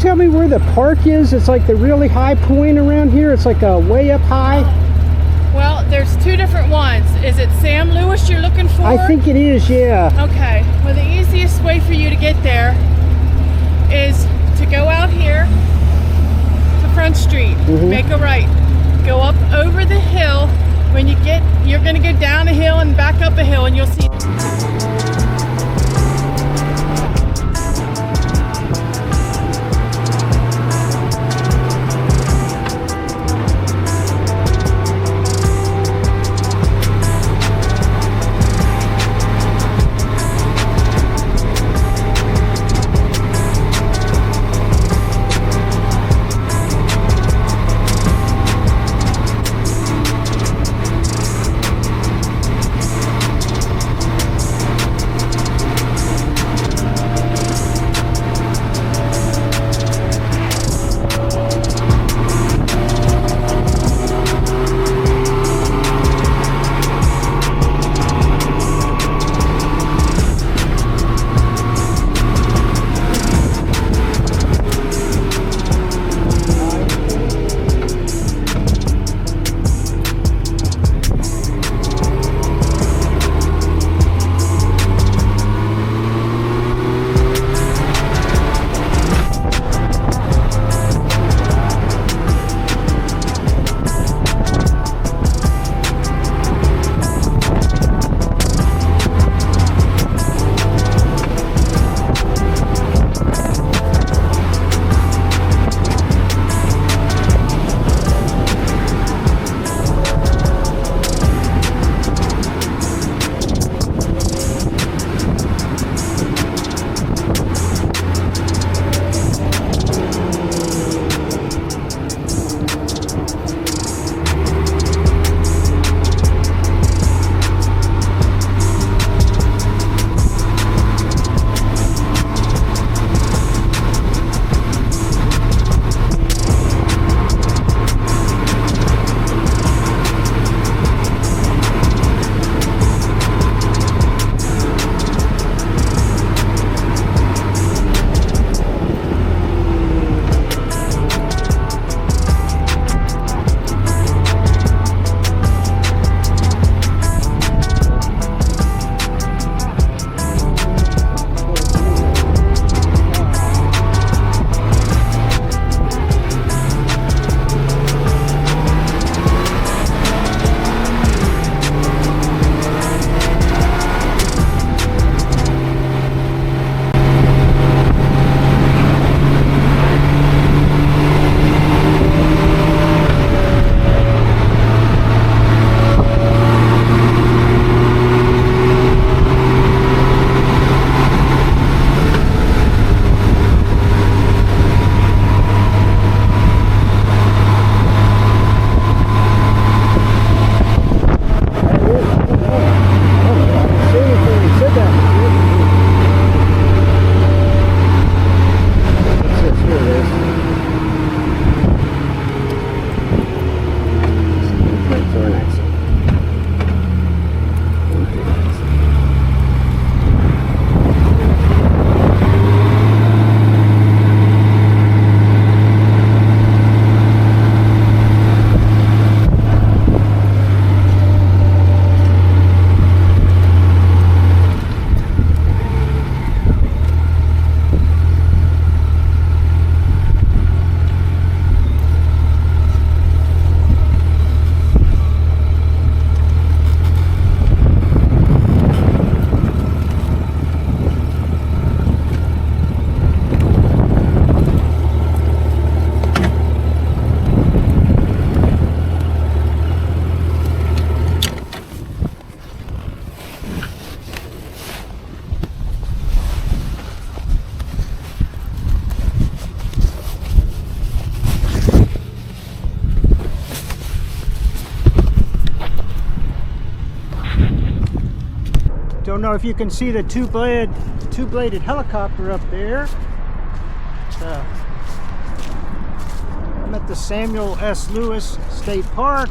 tell me where the park is? It's like the really high point around here. It's like a way up high. Well, there's two different ones. Is it Sam Lewis you're looking for? I think it is, yeah. Okay. Well, the easiest way for you to get there is to go out here to Front Street, make a right, go up over the hill. When you get, you're going to go down a hill and back up a hill, and you'll see. Don't know if you can see the two-bladed helicopter up there. I'm at the Samuel S. Lewis State Park.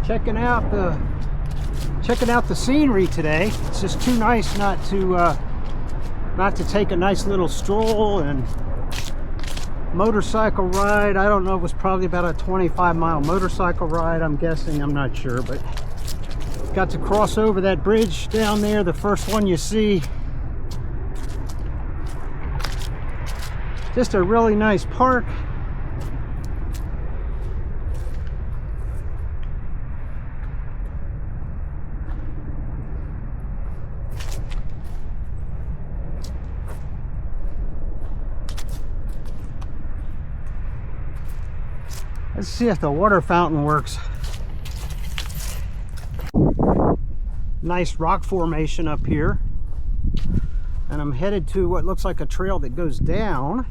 Checking out the scenery today. It's just too nice not to About to take a nice little stroll and motorcycle ride. I don't know, it was probably about a 25-mile motorcycle ride, I'm guessing. I'm not sure, but got to cross over that bridge down there, the first one you see. Just a really nice park. Let's see if the water fountain works. Nice rock formation up here. And I'm headed to what looks like a trail that goes down.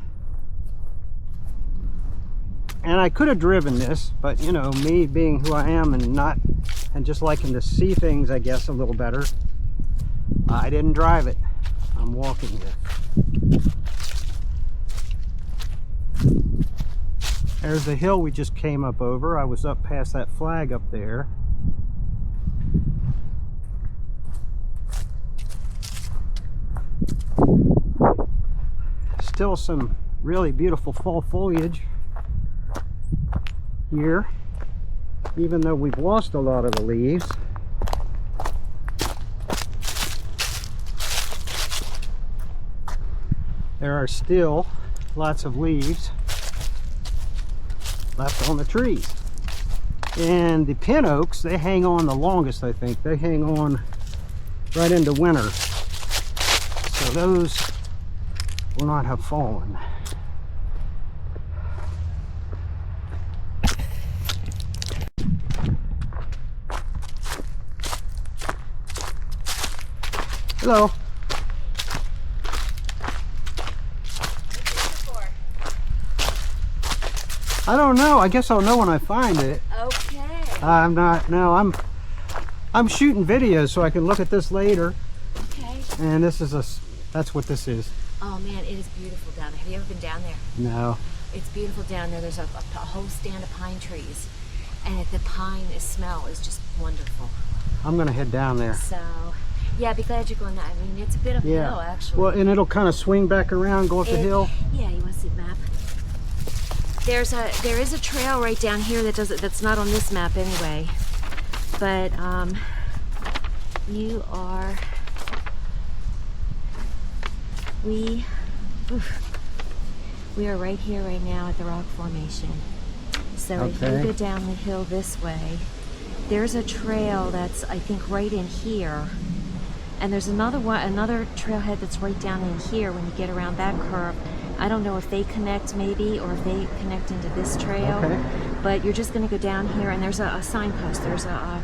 And I could have driven this, but you know, me being who I am and just liking to see things, I guess, a little better, I didn't drive it. I'm walking it. There's the hill we just came up over. I was up past that flag up there. Still some really beautiful fall foliage here, even though we've lost a lot of the leaves. There are still lots of leaves left on the trees. And the pin oaks, they hang on the longest, I think. They hang on right into winter. So those will not have fallen. Hello. I don't know. I guess I'll know when I find it. Okay. I'm not. No, I'm shooting videos so I can look at this later. Okay. And this is that's what this is. Oh man, it is beautiful down there. Have you ever been down there? No. It's beautiful down there. There's a whole stand of pine trees, and the pine smell is just wonderful. I'm gonna head down there. So, yeah, be glad you're going that. I mean, it's a bit of a hill, actually. Well, and it'll kind of swing back around, go up the hill. Yeah, you want to see the map? There is a trail right down here that's not on this map anyway. But we are right here right now at the rock formation. So if you go down the hill this way, there's a trail that's, I think, right in here. And there's another trailhead that's right down in here when you get around that curve. I don't know if they connect maybe, or if they connect into this trail. Okay. But you're just going to go down here, and there's a signpost. There's a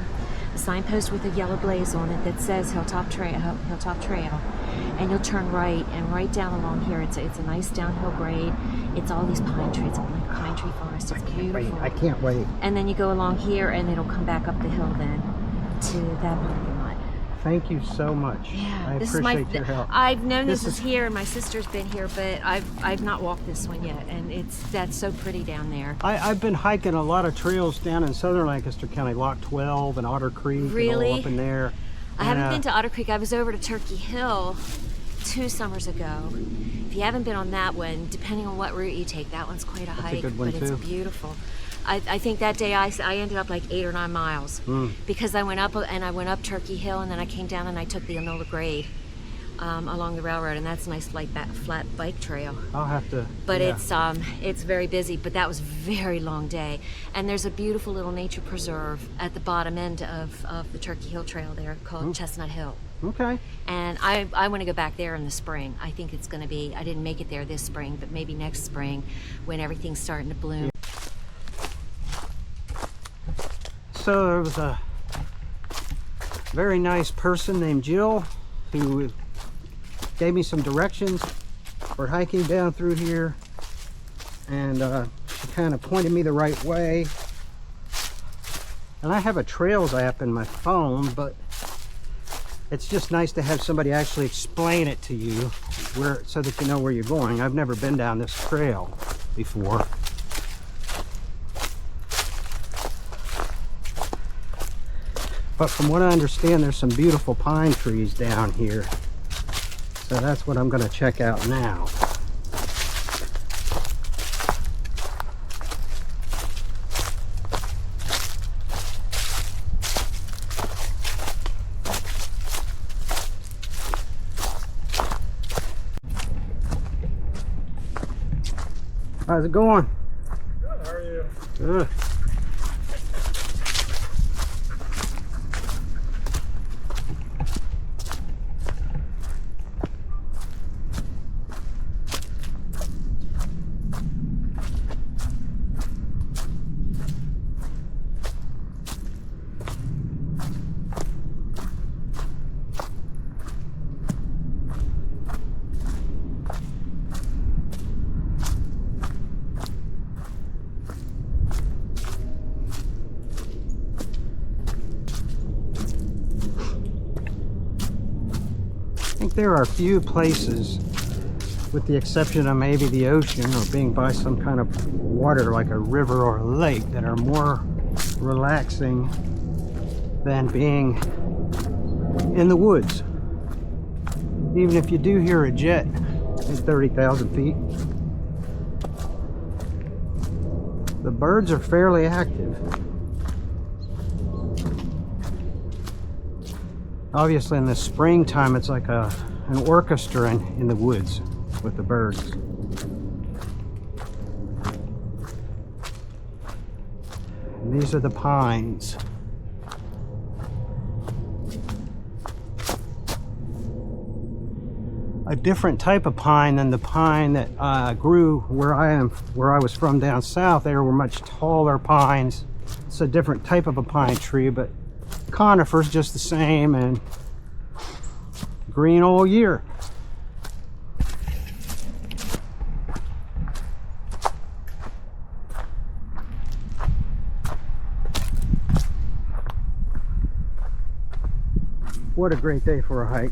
signpost with a yellow blaze on it that says Hilltop Trail. And you'll turn right, and right down along here, it's a nice downhill grade. It's all these pine trees. It's a big pine tree forest. It's beautiful. I can't wait. And then you go along here, and it'll come back up the hill then to that parking lot. Thank you so much. Yeah, I appreciate your help. I've known this is here, and my sister's been here, but I've not walked this one yet, and that's so pretty down there. I've been hiking a lot of trails down in southern Lancaster County, Lock 12 and Otter Creek. Really? And all up in there. I haven't been to Otter Creek. I was over to Turkey Hill 2 summers ago. If you haven't been on that one, depending on what route you take, that one's quite a hike, good one but it's too. beautiful. I think that day I ended up like 8 or 9 miles because I went up Turkey Hill, and then I came down and I took the Enola Grade along the railroad, and that's a nice flat bike trail. I'll have to. But yeah. it's very busy, but that was a very long day. And there's a beautiful little nature preserve at the bottom end of the Turkey Hill Trail there called Chestnut Hill. Okay. And I want to go back there in the spring. I think it's going to be, I didn't make it there this spring, but maybe next spring when everything's starting to bloom. So there was a very nice person named Jill who gave me some directions for hiking down through here, and she kind of pointed me the right way. And I have a Trails app in my phone, but it's just nice to have somebody actually explain it to you so that you know where you're going. I've never been down this trail before. But from what I understand, there's some beautiful pine trees down here. So that's what I'm going to check out now. How's it going? Good, how are you? Good. I think there are a few places, with the exception of maybe the ocean or being by some kind of water like a river or a lake, that are more relaxing than being in the woods. Even if you do hear a jet at 30,000 feet, the birds are fairly active. Obviously in the springtime it's like an orchestra in the woods with the birds. And these are the pines. A different type of pine than the pine that grew where I was from down south. They were much taller pines. It's a different type of a pine tree, but conifers just the same, and green all year. What a great day for a hike.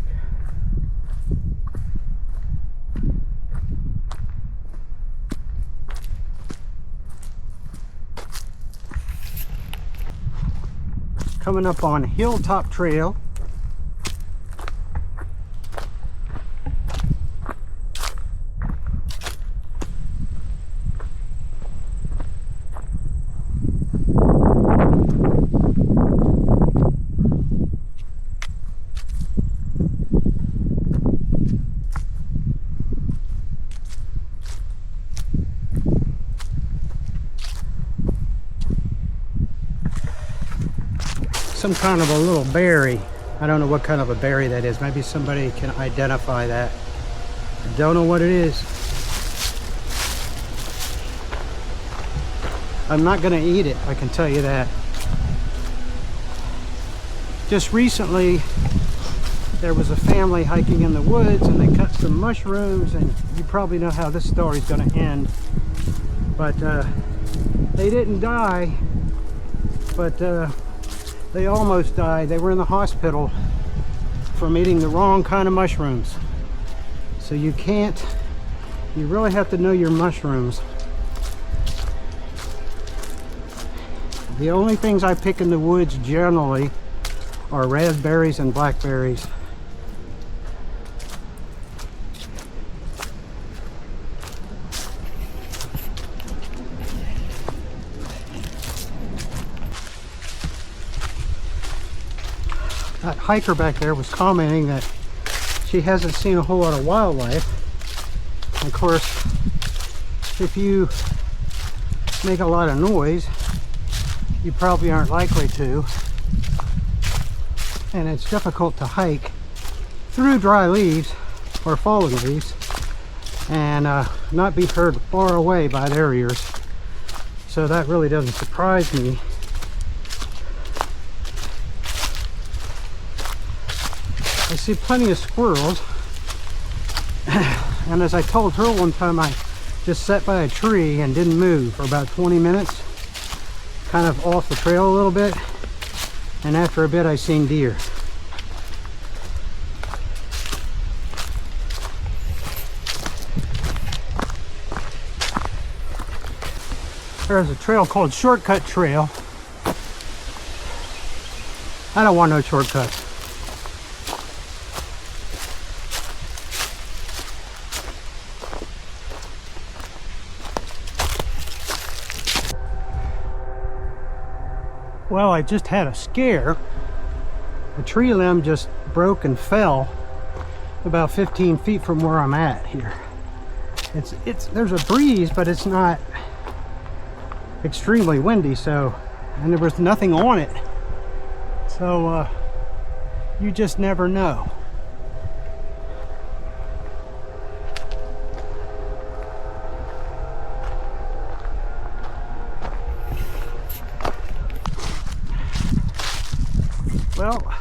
Coming up on Hilltop Trail. Some kind of a little berry. I don't know what kind of a berry that is. Maybe somebody can identify that. I don't know what it is. I'm not gonna eat it, I can tell you that. Just recently, there was a family hiking in the woods and they cut some mushrooms, and you probably know how this story's gonna end. But they didn't die, but they almost died. They were in the hospital from eating the wrong kind of mushrooms. So you really have to know your mushrooms. The only things I pick in the woods generally are raspberries and blackberries. That hiker back there was commenting that she hasn't seen a whole lot of wildlife. And of course, if you make a lot of noise, you probably aren't likely to. And it's difficult to hike through dry leaves or fallen leaves and not be heard far away by their ears. So that really doesn't surprise me. I see plenty of squirrels, and as I told her one time, I just sat by a tree and didn't move for about 20 minutes, kind of off the trail a little bit, and after a bit I seen deer. There's a trail called Shortcut Trail. I don't want no shortcuts. Well, I just had a scare. A tree limb just broke and fell about 15 feet from where I'm at here. There's a breeze, but it's not extremely windy, so, and there was nothing on it. So you just never know. Well,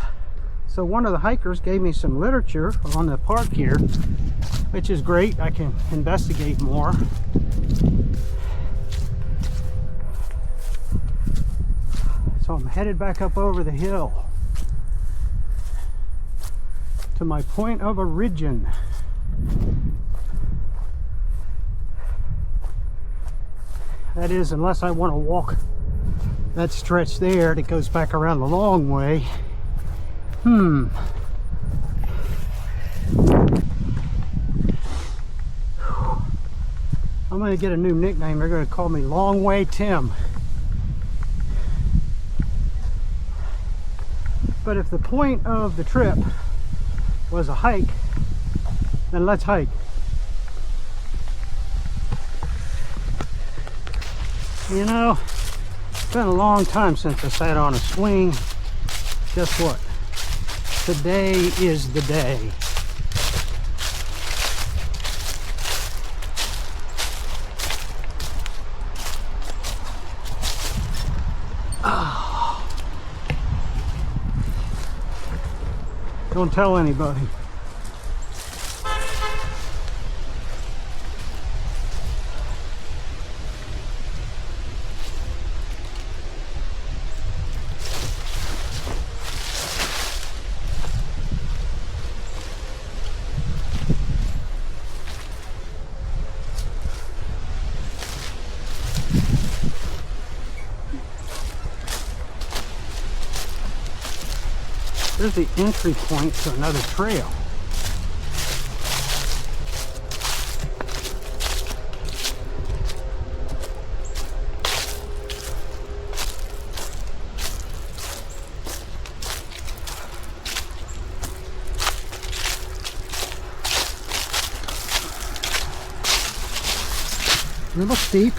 so one of the hikers gave me some literature on the park here, which is great. I can investigate more. So I'm headed back up over the hill to my point of origin. That is, unless I want to walk that stretch there that goes back around the long way. I'm gonna get a new nickname. They're gonna call me Long Way Tim. But if the point of the trip was a hike, then let's hike. You know, it's been a long time since I sat on a swing. Guess what? Today is the day. Oh. Don't tell anybody. There's the entry point to another trail. A little steep.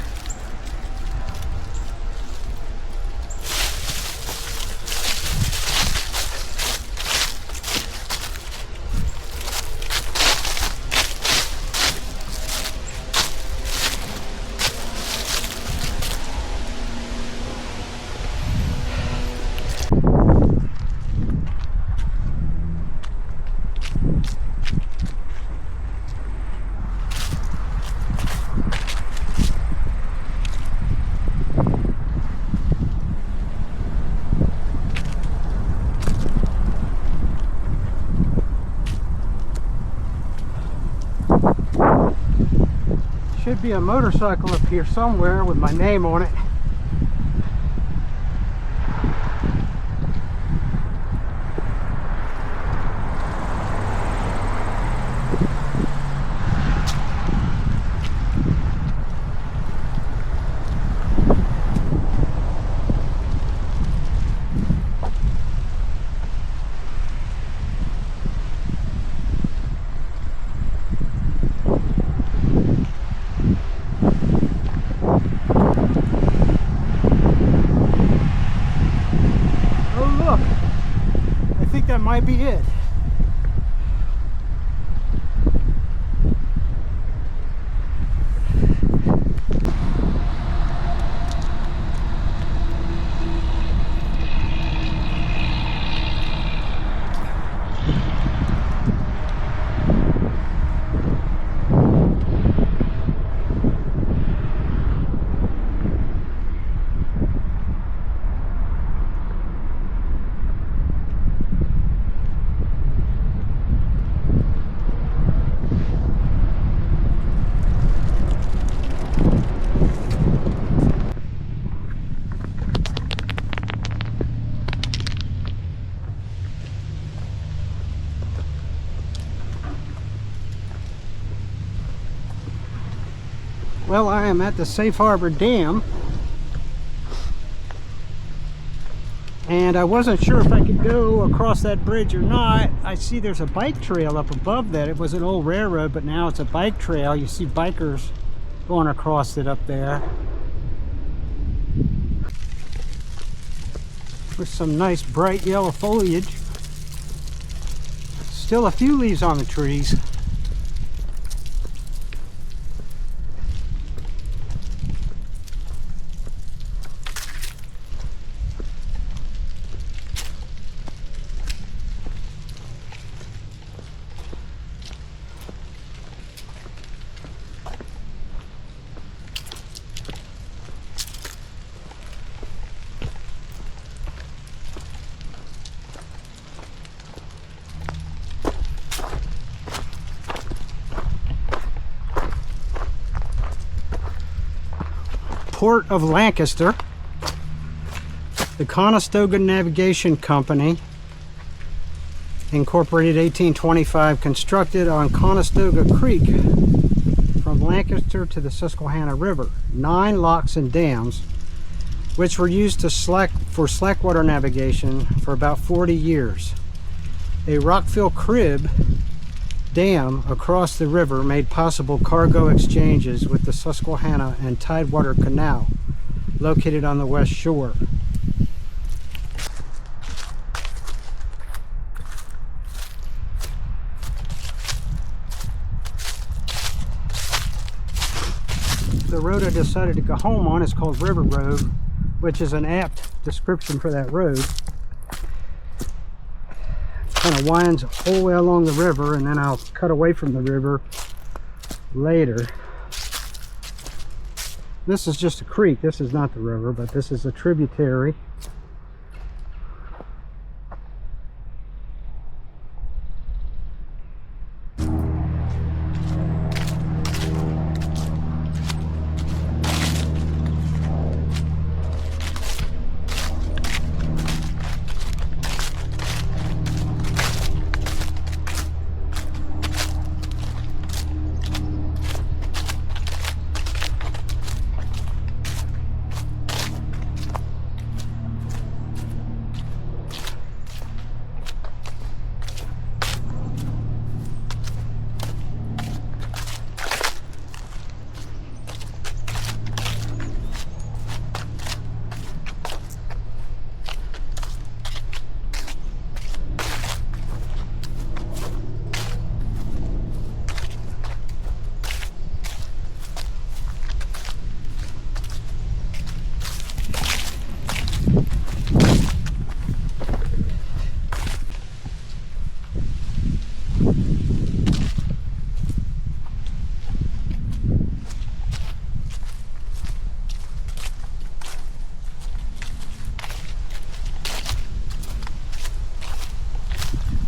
Should be a motorcycle up here somewhere with my name on it. That might be it. Well, I am at the Safe Harbor Dam. And I wasn't sure if I could go across that bridge or not. I see there's a bike trail up above that. It was an old railroad, but now it's a bike trail. You see bikers going across it up there. With some nice bright yellow foliage. Still a few leaves on the trees. Port of Lancaster, the Conestoga Navigation Company, incorporated 1825, constructed on Conestoga Creek from Lancaster to the Susquehanna River. 9 locks and dams, which were used to for slackwater navigation for about 40 years. A rockfill crib dam across the river made possible cargo exchanges with the Susquehanna and Tidewater Canal, located on the west shore. The road I decided to go home on is called River Road, which is an apt description for that road. Kind of winds all the way along the river, and then I'll cut away from the river later. This is just a creek. This is not the river, but this is a tributary.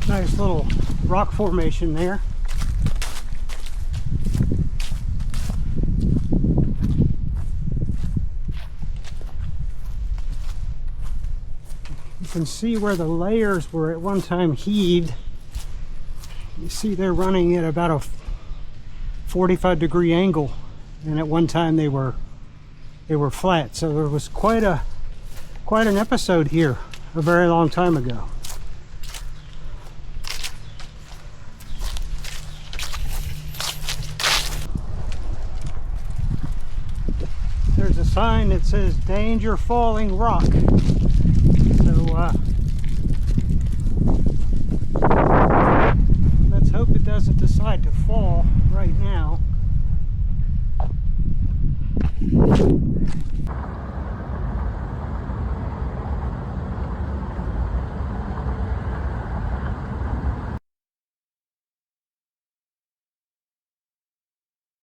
Nice little rock formation there. You can see where the layers were at one time heaved. You see they're running at about a 45-degree angle, and at one time they were flat. So there was quite an episode here a very long time ago. There's a sign that says "Danger Falling Rock." So let's hope it doesn't decide to